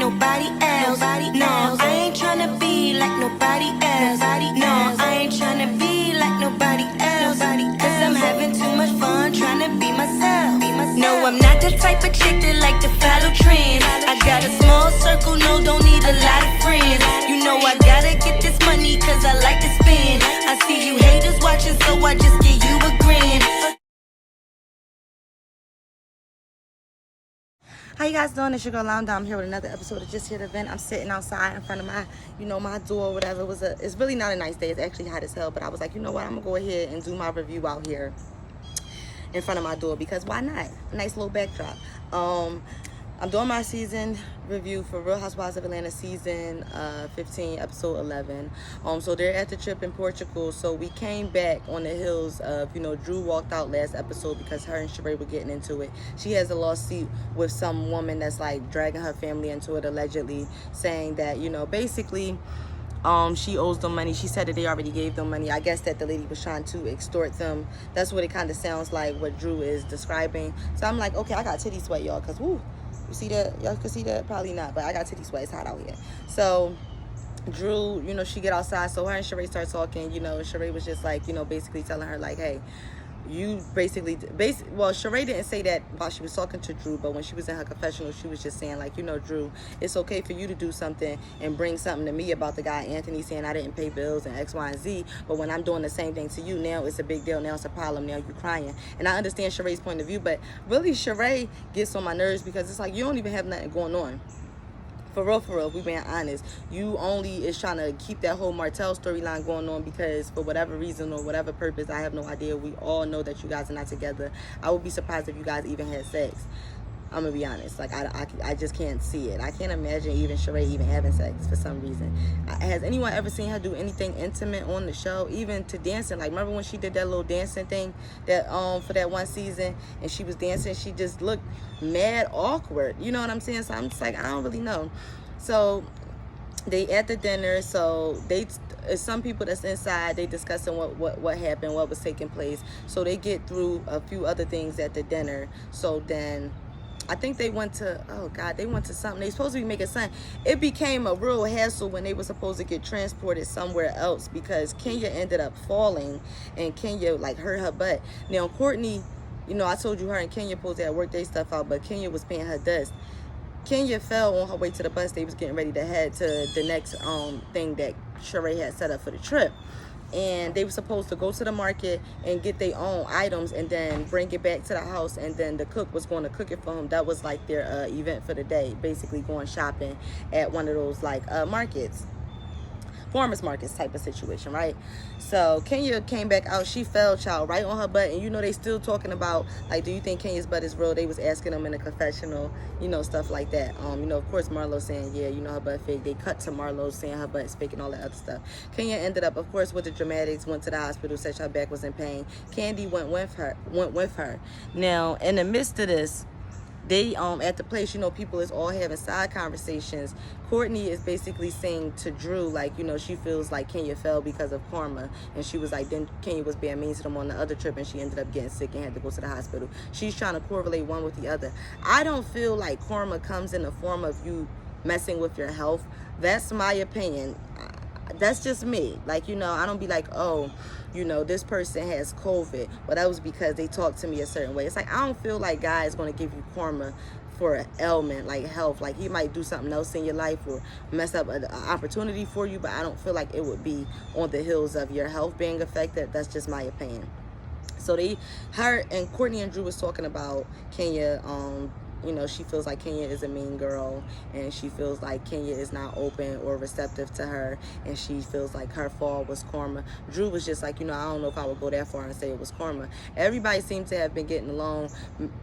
nobody else. No, I ain't tryna be like nobody else. No, I ain't tryna be like nobody else. Cause I'm having too much fun tryna be myself. No, I'm not the type of chick that like to follow trends. I got a small circle, no, don't need a lot of friends. You know I gotta get this money cause I like to spend. I see you haters watching, so I just give you a grin. How you guys doing? It's your girl Lounge. I'm here with another episode of Justheretovent. I'm sitting outside in front of my, my door or whatever. It's really not a nice day. It's actually hot as hell. But I was like, you know what? I'm going to go ahead and do my review out here in front of my door because why not? Nice little backdrop. I'm doing my season review for Real Housewives of Atlanta season 15, episode 11. So they're at the trip in Portugal. So we came back on the heels of, Drew walked out last episode because her and Sheree were getting into it. She has a lawsuit with some woman that's like dragging her family into it, allegedly saying that, basically she owes them money. She said that they already gave them money. I guess that the lady was trying to extort them. That's what it kind of sounds like, what Drew is describing. So I'm like, okay, I got titty sweat, y'all, because woo. You see that? Y'all can see that? Probably not, but I got titty sweat. It's hot out here. So Drew, she get outside. So her and Sheree start talking, Sheree was just like, basically telling her like, hey, you well, Sheree didn't say that while she was talking to Drew, but when she was in her confessional, she was just saying like, Drew, it's okay for you to do something and bring something to me about the guy Anthony saying I didn't pay bills and X, Y, and Z, but when I'm doing the same thing to you, now it's a big deal, now it's a problem, now you're crying. And I understand Sheree's point of view, but really Sheree gets on my nerves because it's like you don't even have nothing going on. For real, we being honest. You only is trying to keep that whole Martell storyline going on because for whatever reason or whatever purpose, I have no idea. We all know that you guys are not together. I would be surprised if you guys even had sex. I'm gonna be honest. Like I just can't see it. I can't imagine even Sheree even having sex for some reason. Has anyone ever seen her do anything intimate on the show, even to dancing? Like remember when she did that little dancing thing that for that one season and she was dancing, she just looked mad awkward. You know what I'm saying? So I'm just like, I don't really know. So they at the dinner, so some people that's inside, they discussing what happened, what was taking place. So they get through a few other things at the dinner. So then I think they went to, they went to something. They supposed to be making something. It became a real hassle when they were supposed to get transported somewhere else because Kenya ended up falling and Kenya like hurt her butt. Now Courtney, I told you her and Kenya supposed to have worked their stuff out, but Kenya was paying her dust. Kenya fell on her way to the bus. They was getting ready to head to the next thing that Sheree had set up for the trip. And they were supposed to go to the market and get their own items and then bring it back to the house, and then the cook was going to cook it for them. That was like their event for the day, basically going shopping at one of those like markets, farmers markets type of situation, right? So Kenya came back out. She fell, child, right on her butt. And they still talking about like, do you think Kenya's butt is real? They was asking them in a confessional, stuff like that. Of course Marlo saying, yeah, her butt fake. They cut to Marlo saying her butt is fake and all that other stuff. Kenya ended up, of course, with the dramatics, went to the hospital, said her back was in pain. Kandi went with her. Now in the midst of this, they at the place, people is all having side conversations. Courtney is basically saying to Drew, like, she feels like Kenya fell because of karma, and she was like, then Kenya was being mean to them on the other trip and she ended up getting sick and had to go to the hospital. She's trying to correlate one with the other. I don't feel like karma comes in the form of you messing with your health. That's my opinion. That's just me. Like, I don't be like, oh, this person has COVID, but that was because they talked to me a certain way. It's like, I don't feel like God is going to give you karma for an ailment like health. Like he might do something else in your life or mess up an opportunity for you, but I don't feel like it would be on the heels of your health being affected. That's just my opinion. So her and Courtney and Drew was talking about Kenya, she feels like Kenya is a mean girl, and she feels like Kenya is not open or receptive to her, and she feels like her fall was karma. Drew was just like, I don't know if I would go that far and say it was karma. Everybody seemed to have been getting along.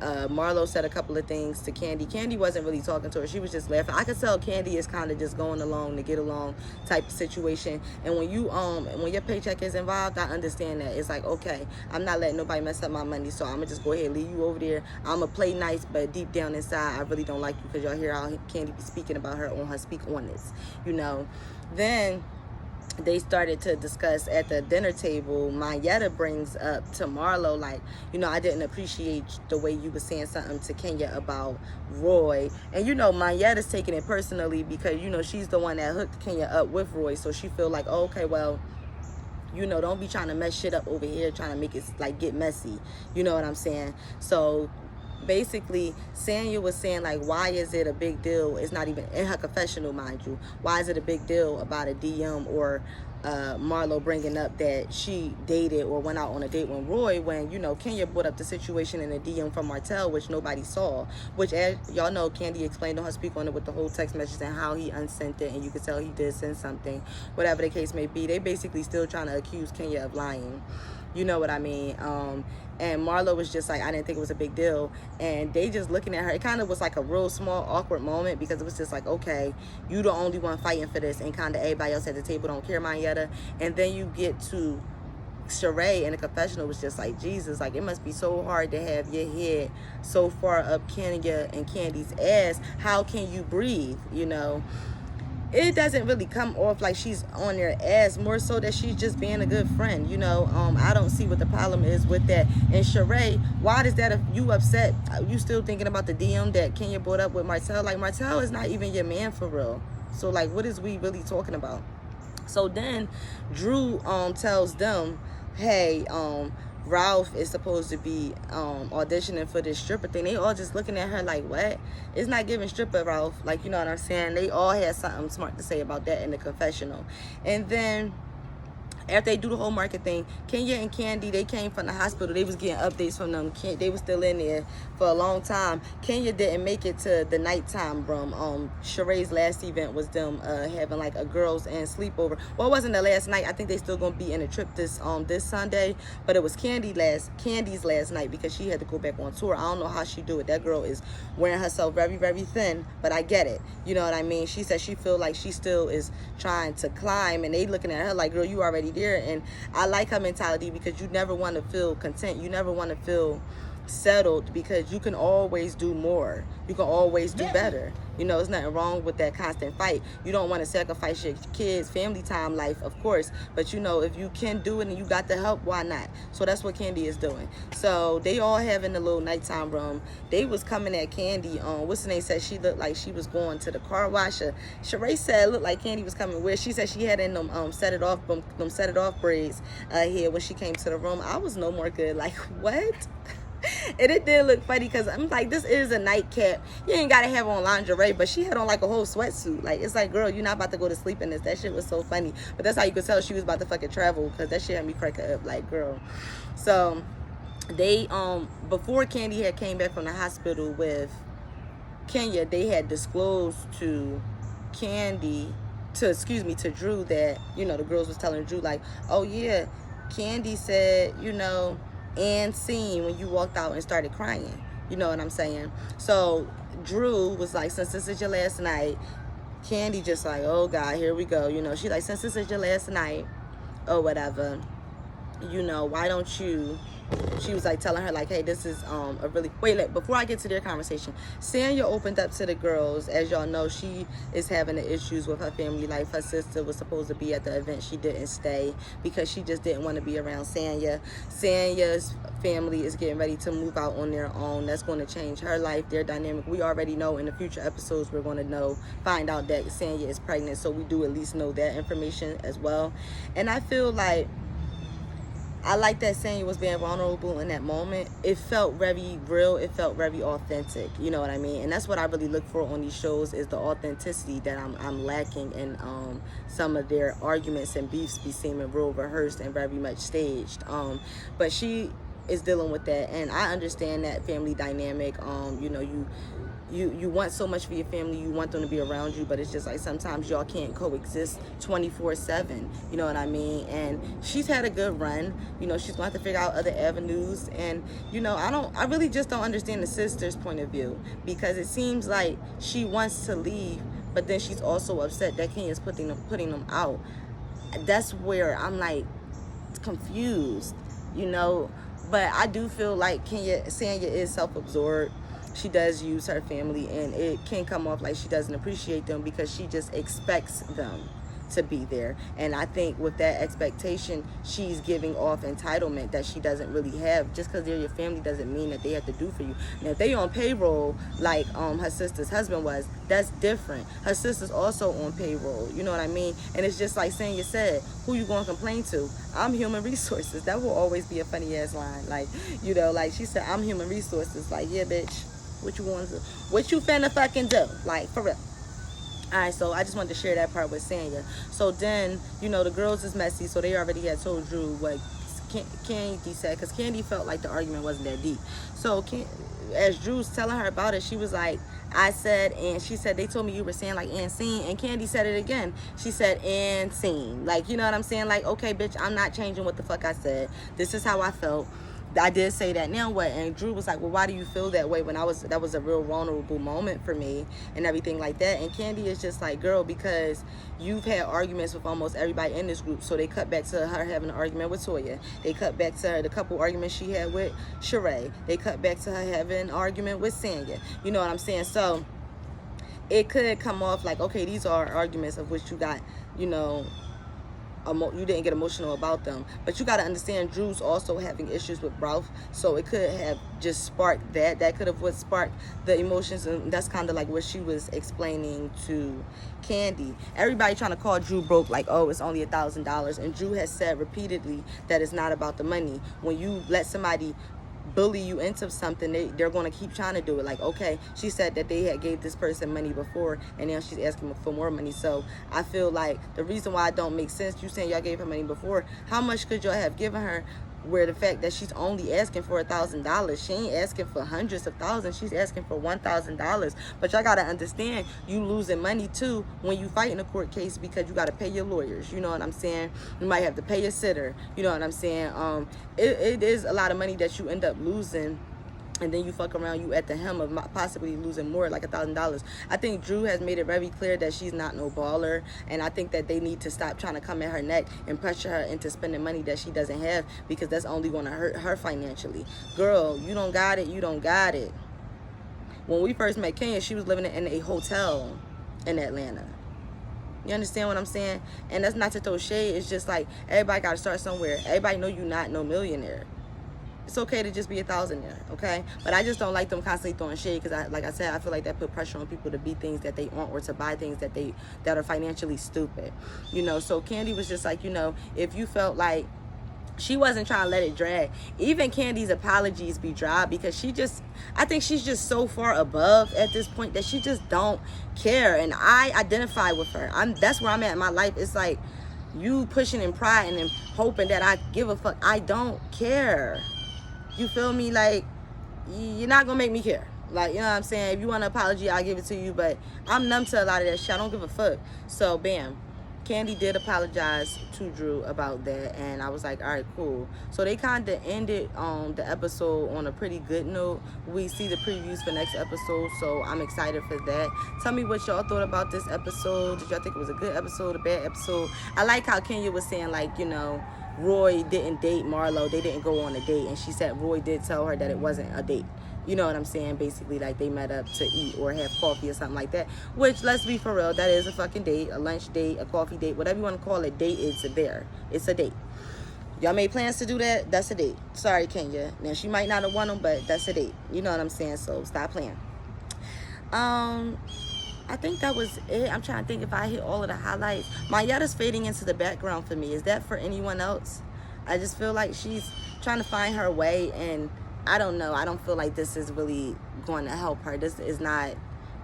Marlo said a couple of things to Kandi. Kandi wasn't really talking to her. She was just laughing. I could tell Kandi is kind of just going along to get along type of situation. And when when your paycheck is involved, I understand that. It's like, okay, I'm not letting nobody mess up my money, so I'm gonna just go ahead and leave you over there. I'm gonna play nice, but deep down inside, I really don't like you because y'all hear how Kandi be speaking about her on her Speak On This, Then they started to discuss at the dinner table, Monyetta brings up to Marlo, like, you know, I didn't appreciate the way you were saying something to Kenya about Roy. And, you know, Monyetta's taking it personally because, you know, she's the one that hooked Kenya up with Roy. So she feel like, oh, okay, well, you know, don't be trying to mess shit up over here, trying to make it, like, get messy. You know what I'm saying? So basically, Sanya was saying, like, why is it a big deal? It's not even in her confessional, mind you. Why is it a big deal about a DM or Marlo bringing up that she dated or went out on a date with Roy when, you know, Kenya brought up the situation in a DM from Martell, which nobody saw, which, as y'all know, Kandi explained on her speak on it with the whole text message and how he unsent it, and you could tell he did send something. Whatever the case may be, they basically still trying to accuse Kenya of lying. You know what I mean? And Marlo was just like, I didn't think it was a big deal. And they just looking at her. It kind of was like a real small, awkward moment because it was just like, okay, you the only one fighting for this. And kind of everybody else at the table don't care, Monyetta. And then you get to Sheree, and the confessional was just like, Jesus, like, it must be so hard to have your head so far up Kenya and Kandi's ass. How can you breathe, you know? It doesn't really come off like she's on their ass, more so that she's just being a good friend, you know. I don't see what the problem is with that. And Sheree, why does that, if you upset, you still thinking about the DM that Kenya brought up with Martell? Like, Martell is not even your man for real. So, like, what is we really talking about? So then Drew tells them, hey, Ralph is supposed to be auditioning for this stripper thing. They all just looking at her like, what? It's not giving stripper, Ralph. Like, you know what I'm saying? They all had something smart to say about that in the confessional. And then after they do the whole market thing, Kenya and Kandi, they came from the hospital. They was getting updates from them. They was still in there for a long time. Kenya didn't make it to the nighttime room. Sheree's last event was them having like a girls and sleepover. Well, it wasn't the last night. I think they still gonna be in a trip this Sunday. But it was Kandi's last night because she had to go back on tour. I don't know how she do it. That girl is wearing herself very, very thin. But I get it. You know what I mean? She said she feel like she still is trying to climb, and they looking at her like, girl, you already there. And I like her mentality because you never want to feel content. You never want to feel settled because you can always do more. You can always do better. You know, there's nothing wrong with that constant fight. You don't want to sacrifice your kids' family time life, of course, but you know, if you can do it and you got the help, why not? So that's what Kandi is doing. So they all having the little nighttime room. They was coming at Kandi. What's the name said she looked like she was going to the car wash. Sheree said it looked like Kandi was coming where she said she had in them set it off braids here when she came to the room. I was no more good. Like, what? And it did look funny because I'm like, this is a nightcap. You ain't gotta have on lingerie, but she had on like a whole sweatsuit. Like, it's like, girl, you're not about to go to sleep in this. That shit was so funny. But that's how you could tell she was about to fucking travel because that shit had me cracking up. Like, girl. So they before Kandi had came back from the hospital with Kenya, they had disclosed to Drew that, you know, the girls was telling Drew like, oh yeah, Kandi said, you know, and seen when you walked out and started crying. You know what I'm saying? So Drew was like, since this is your last night, Kandi just like, oh God, here we go. You know, she like, since this is your last night or whatever, you know, why don't you, she was like telling her like, hey, this is a really, before I get to their conversation, Sanya opened up to the girls. As y'all know, she is having the issues with her family life. Her sister was supposed to be at the event. She didn't stay because she just didn't want to be around Sanya. Sanya's family is getting ready to move out on their own. That's going to change her life, their dynamic. We already know in the future episodes we're going to find out that Sanya is pregnant, so we do at least know that information as well. And I feel like I like that Sanya was being vulnerable in that moment. It felt very real. It felt very authentic. You know what I mean? And that's what I really look for on these shows, is the authenticity that I'm lacking in some of their arguments and beefs be seeming real rehearsed and very much staged. But she is dealing with that, and I understand that family dynamic. You know, you want so much for your family, you want them to be around you, but it's just like sometimes y'all can't coexist 24/7. You know what I mean? And she's had a good run. You know, she's going to have to figure out other avenues. And you know, I really just don't understand the sister's point of view, because it seems like she wants to leave, but then she's also upset that Kenya's putting them out. That's where I'm like confused, you know. But I do feel like Sanya is self-absorbed. She does use her family, and it can come off like she doesn't appreciate them because she just expects them. to be there. And I think with that expectation, she's giving off entitlement that she doesn't really have. Just because they're your family doesn't mean that they have to do for you. Now, if they on payroll like her sister's husband was, that's different. Her sister's also on payroll, you know what I mean? And it's just like Sanya said, who you gonna complain to? I'm human resources. That will always be a funny ass line. Like, you know, like she said, I'm human resources. Like, yeah, bitch, what you want to, what you finna fucking do? Like, for real. Alright, so I just wanted to share that part with Sanya. So then, you know, the girls is messy, so they already had told Drew what Kandi said, because Kandi felt like the argument wasn't that deep. So as Drew's telling her about it, she was like, I said, and she said, they told me you were saying like and seen, and Kandi said it again. She said and seen. Like, you know what I'm saying? Like, okay, bitch, I'm not changing what the fuck I said. This is how I felt. I did say that, now what? And Drew was like, well, why do you feel that way when that was a real vulnerable moment for me and everything like that? And Kandi is just like, girl, because you've had arguments with almost everybody in this group. So they cut back to her having an argument with Toya. They cut back to her, the couple arguments she had with Sheree. They cut back to her having an argument with Sanya. You know what I'm saying? So it could come off like, okay, these are arguments of which you got, you know, you didn't get emotional about them, but you got to understand Drew's also having issues with Ralph, so it could have just sparked that could have what sparked the emotions, and that's kind of like what she was explaining to Kandi. Everybody trying to call Drew broke, like, oh, it's only $1,000, and Drew has said repeatedly that it's not about the money. When you let somebody bully you into something, they're going to keep trying to do it. Like, okay, she said that they had gave this person money before, and now she's asking for more money. So I feel like the reason why it don't make sense, you saying y'all gave her money before, how much could y'all have given her, where the fact that she's only asking for $1,000, she ain't asking for hundreds of thousands, she's asking for $1,000. But y'all gotta understand, you losing money too when you fight in a court case, because you gotta pay your lawyers, you know what I'm saying? You might have to pay your sitter, you know what I'm saying? It is a lot of money that you end up losing, and then you fuck around, you at the hem of possibly losing more, like $1,000. I think Drew has made it very clear that she's not no baller, and I think that they need to stop trying to come at her neck and pressure her into spending money that she doesn't have, because that's only going to hurt her financially. Girl, you don't got it, you don't got it. When we first met Kenya, she was living in a hotel in Atlanta. You understand what I'm saying? And that's not to throw shade, it's just like, everybody got to start somewhere. Everybody know you not no millionaire. It's okay to just be $1,000 there, okay? But I just don't like them constantly throwing shade, because, like I said, I feel like that put pressure on people to be things that they aren't, or to buy things that are financially stupid, you know? So Kandi was just like, you know, if you felt like she wasn't trying to let it drag. Even Kandi's apologies be dry, because I think she's just so far above at this point that she just don't care, and I identify with her. That's where I'm at in my life. It's like, you pushing and prying and hoping that I give a fuck. I don't care. You feel me? Like, you're not gonna make me care. Like, you know what I'm saying? If you want an apology, I'll give it to you, but I'm numb to a lot of that shit. I don't give a fuck. So, bam. Kandi did apologize to Drew about that, and I was like, all right, cool. So they kind of ended the episode on a pretty good note. We see the previews for next episode, so I'm excited for that. Tell me what y'all thought about this episode. Did y'all think it was a good episode, a bad episode? I like how Kenya was saying, like, you know, Roy didn't date Marlo. They didn't go on a date, and she said Roy did tell her that it wasn't a date. You know what I'm saying? Basically, like, they met up to eat or have coffee or something like that. Which, let's be for real, that is a fucking date. A lunch date, a coffee date, whatever you want to call it. Date is there. It's a date. Y'all made plans to do that? That's a date. Sorry, Kenya. Now, she might not have won them, but that's a date. You know what I'm saying? So, stop playing. I think that was it. I'm trying to think if I hit all of the highlights. Monyetta's fading into the background for me. Is that for anyone else? I just feel like she's trying to find her way, and I don't know. I don't feel like this is really going to help her. This is not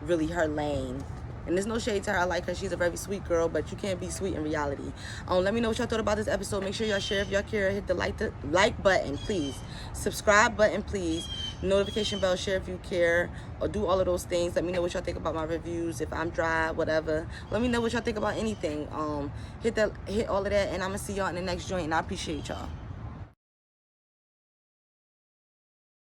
really her lane. And there's no shade to her. I like her. She's a very sweet girl, but you can't be sweet in reality. Let me know what y'all thought about this episode. Make sure y'all share if y'all care. Hit the like button, please. Subscribe button, please. Notification bell, share if you care, or do all of those things. Let me know what y'all think about my reviews. If I'm dry, whatever. Let me know what y'all think about anything. Hit all of that, and I'm going to see y'all in the next joint, and I appreciate y'all.